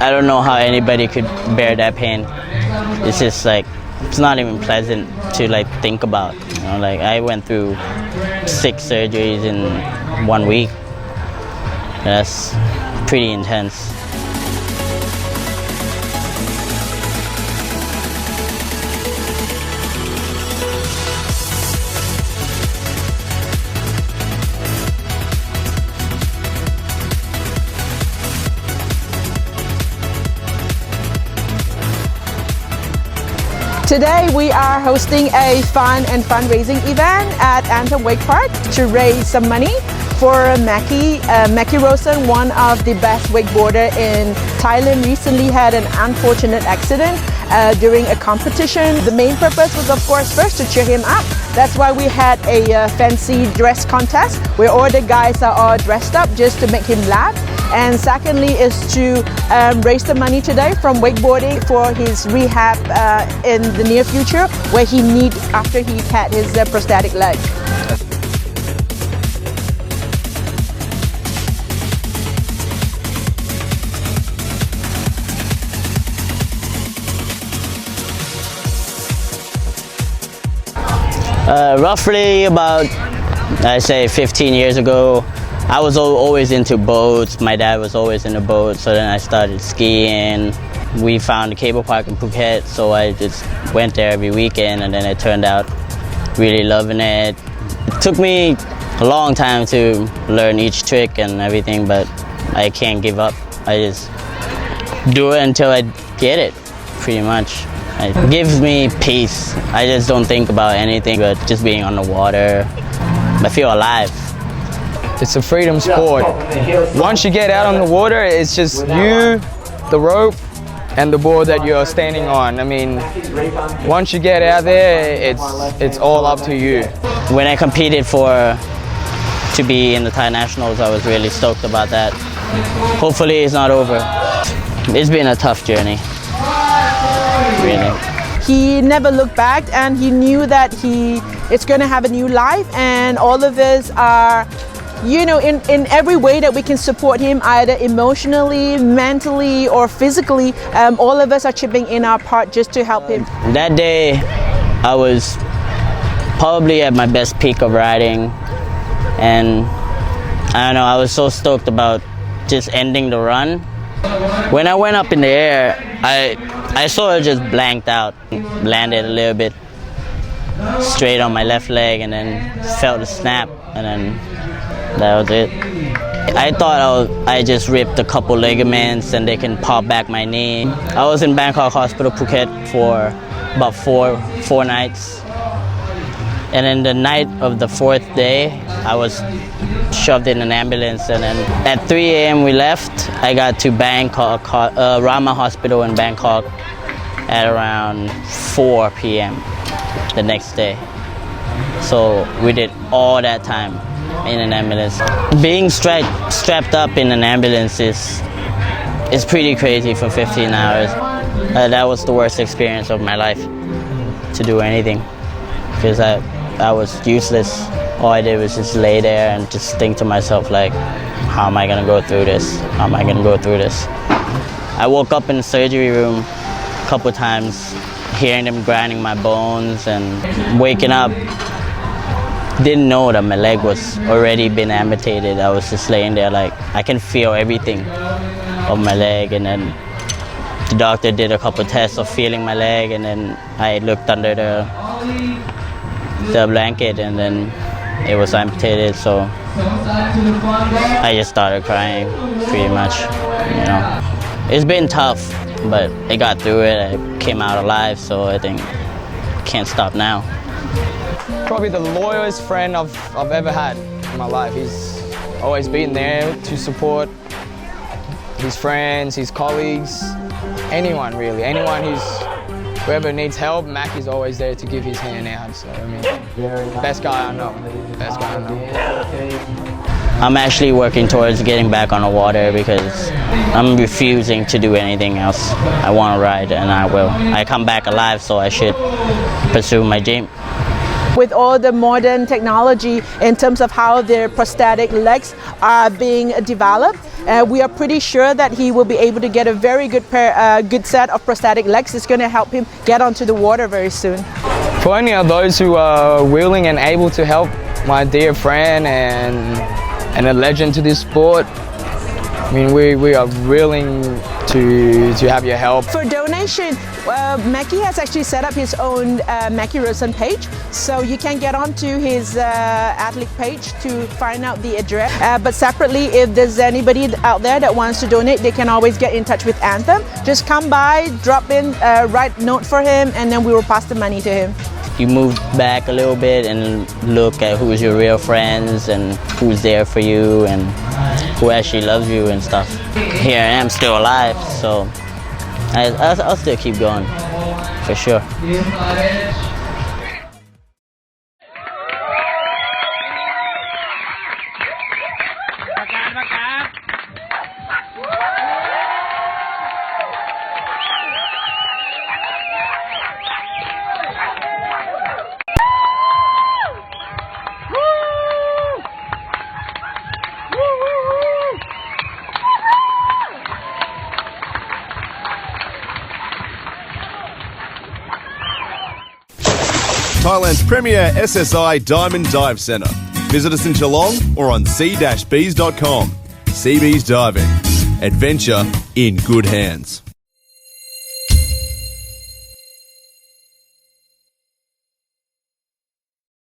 I don't know how anybody could bear that pain. It's just like, it's not even pleasant to like think about. You know, like I went through 6 surgeries in 1 week. That's pretty intense. Today we are hosting a fun and fundraising event at Anthem Wake Park to raise some money for Mackie Rosen, one of the best wakeboarder in Thailand, recently had an unfortunate accident during a competition. The main purpose was, of course, first to cheer him up. That's why we had a fancy dress contest where all the guys are all dressed up just to make him laugh. And secondly is to raise the money today from wakeboarding for his rehab in the near future, where he needs after he had his prosthetic leg. Roughly about, I say 15 years ago, I was always into boats. My dad was always in a boat, so then I started skiing. We found a cable park in Phuket, so I just went there every weekend, and then it turned out really loving it. It took me a long time to learn each trick and everything, but I can't give up. I just do it until I get it, pretty much. It gives me peace. I just don't think about anything but just being on the water. I feel alive. It's a freedom sport. Once you get out on the water, it's just you, the rope, and the board that you're standing on. I mean, once you get out there, it's all up to you. When I competed to be in the Thai Nationals, I was really stoked about that. Hopefully it's not over. It's been a tough journey, really. He never looked back, and he knew that it's going to have a new life, and all of us are, you know, in every way that we can support him, either emotionally, mentally, or physically, all of us are chipping in our part just to help him. That day, I was probably at my best peak of riding, and I don't know, I was so stoked about just ending the run. When I went up in the air, I sort of just blanked out, landed a little bit straight on my left leg, and then felt a snap, and then that was it. I thought I just ripped a couple ligaments and they can pop back my knee. I was in Bangkok Hospital, Phuket for about four nights. And then the night of the 4th day, I was shoved in an ambulance, and then at 3 a.m. we left. I got to Bangkok, Rama Hospital in Bangkok at around 4 p.m. the next day. So we did all that time in an ambulance. Being strapped up in an ambulance is pretty crazy for 15 hours. That was the worst experience of my life, to do anything, because I was useless. All I did was just lay there and just think to myself, like, how am I gonna go through this? How am I gonna go through this? I woke up in the surgery room a couple times, hearing them grinding my bones, and waking up, didn't know that my leg was already been amputated. I was just laying there, like, I can feel everything of my leg, and then the doctor did a couple tests of feeling my leg, and then I looked under the blanket, and then it was amputated, so I just started crying, pretty much, you know. It's been tough, but I got through it. I came out alive, so I think can't stop now. Probably the loyalest friend I've ever had in my life. He's always been there to support his friends, his colleagues, anyone really. Whoever needs help, Mackie's always there to give his hand out. So, I mean, best guy I know. Best guy I know. I'm actually working towards getting back on the water because I'm refusing to do anything else. I want to ride, and I will. I come back alive, so I should pursue my dream. with all the modern technology in terms of how their prosthetic legs are being developed. We are pretty sure that he will be able to get a very good good set of prosthetic legs. It's going to help him get onto the water very soon. For any of those who are willing and able to help my dear friend and a legend to this sport, I mean, we are willing to have your help. For donation, Mackie has actually set up his own Mackie Rosen page, so you can get onto his athlete page to find out the address. But separately, if there's anybody out there that wants to donate, they can always get in touch with Anthem. Just come by, drop in, write a note for him, and then we will pass the money to him. You move back a little bit and look at who's your real friends and who's there for you and who actually loves you and stuff. Here I am still alive, so I'll still keep going, for sure. Thailand's premier SSI Diamond Dive Centre. Visit us in Geelong or on c-bees.com. Seabees Diving. Adventure in good hands.